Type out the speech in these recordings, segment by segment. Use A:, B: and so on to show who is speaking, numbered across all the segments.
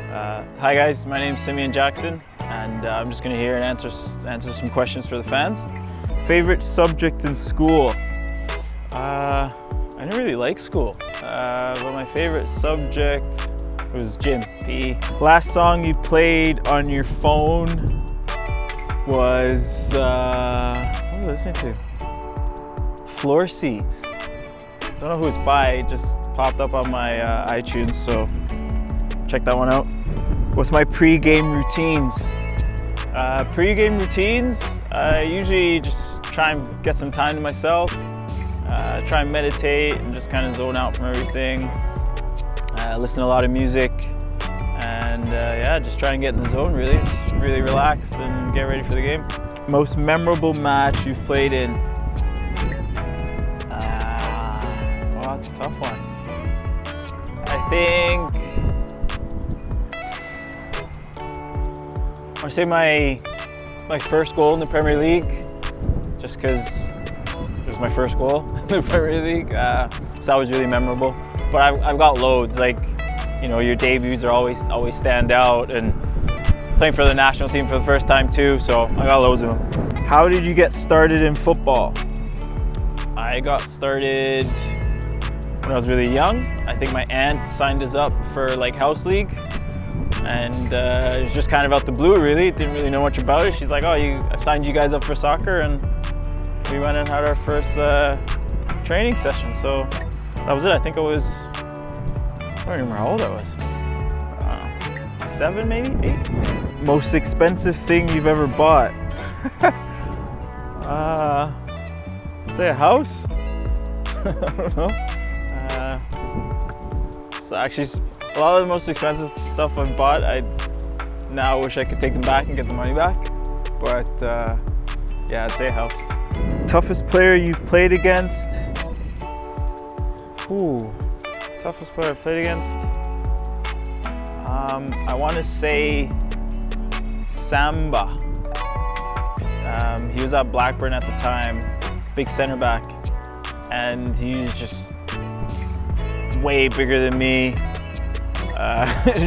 A: Hi guys, my name's Simeon Jackson, and I'm just going to here and answer some questions for the fans.
B: Favorite subject in school?
A: I didn't really like school, but my favorite subject was gym, PE.
B: Last song you played on your phone was,
A: what was I listening to? Floor Seats. Don't know who it's by, it just popped up on my iTunes, so check that one out.
B: What's my pre-game routines?
A: Pre-game routines, I usually just try and get some time to myself, try and meditate and just kind of zone out from everything, listen to a lot of music, and yeah, just try and get in the zone really, just really relax and get ready for the game.
B: Most memorable match you've played in?
A: Well, that's a tough one. I think I would say my first goal in the Premier League, just because it was my first goal in the Premier League, so that was really memorable. But I've got loads, like, you know, your debuts are always stand out, and playing for the national team for the first time too, so I got loads of them.
B: How did you get started in football?
A: I got started when I was really young. I think my aunt signed us up for like house league. And it was just kind of out the blue, really. Didn't really know much about it. She's like, "Oh, I've signed you guys up for soccer," and we went and had our first training session. So that was it. I think I was, I don't remember how old I was. 7, maybe 8.
B: Most expensive thing you've ever bought?
A: I'd say a house. I don't know. So actually, a lot of the most expensive stuff I've bought, I now wish I could take them back and get the money back. But yeah, I'd say a house.
B: Toughest player you've played against?
A: Ooh, toughest player I've played against? I want to say Samba. He was at Blackburn at the time, big centre back, and he was just way bigger than me.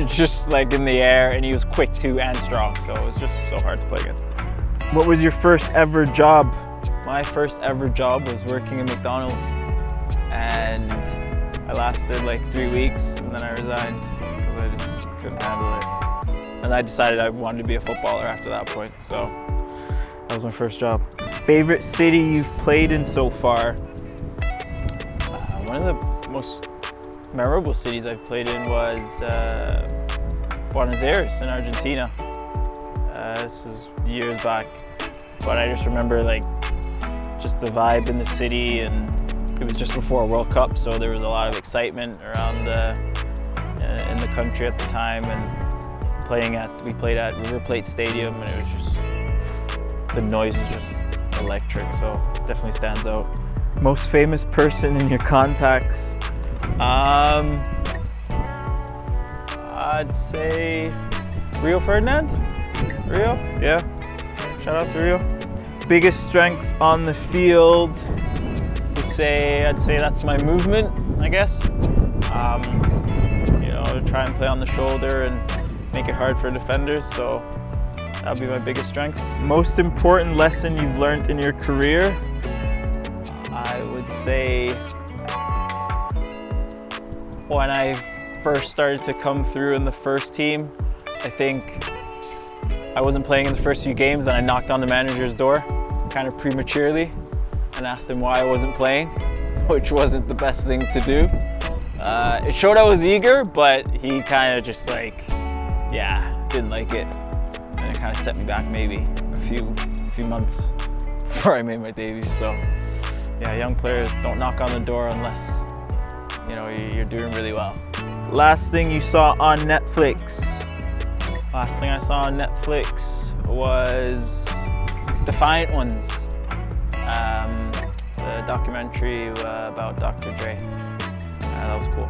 A: Just like in the air, and he was quick too and strong, so it was just so hard to play against.
B: What was your first ever job?
A: My first ever job was working in McDonald's, and I lasted like 3 weeks, and then I resigned because I just couldn't handle it. And I decided I wanted to be a footballer after that point, so that was my first job.
B: Favorite city you've played in so far?
A: One of the most memorable cities I've played in was Buenos Aires in Argentina. This was years back, but I just remember like just the vibe in the city, and it was just before a World Cup, so there was a lot of excitement around in the country at the time, and we played at River Plate Stadium, and it was just, the noise was just electric, so it definitely stands out.
B: Most famous person in your contacts?
A: I'd say Rio Ferdinand. Rio? Yeah. Shout out to Rio.
B: Biggest strengths on the field?
A: I'd say that's my movement, I guess. You know, try and play on the shoulder and make it hard for defenders, so that would be my biggest strength.
B: Most important lesson you've learned in your career?
A: I would say when I first started to come through in the first team, I think I wasn't playing in the first few games, and I knocked on the manager's door kind of prematurely and asked him why I wasn't playing, which wasn't the best thing to do. It showed I was eager, but he kind of just like, yeah, didn't like it. And it kind of set me back maybe a few months before I made my debut. So yeah, young players, don't knock on the door unless, you know, you're doing really well.
B: Last thing you saw on Netflix?
A: Last thing I saw on Netflix was Defiant Ones, the documentary about Dr. Dre. That was cool.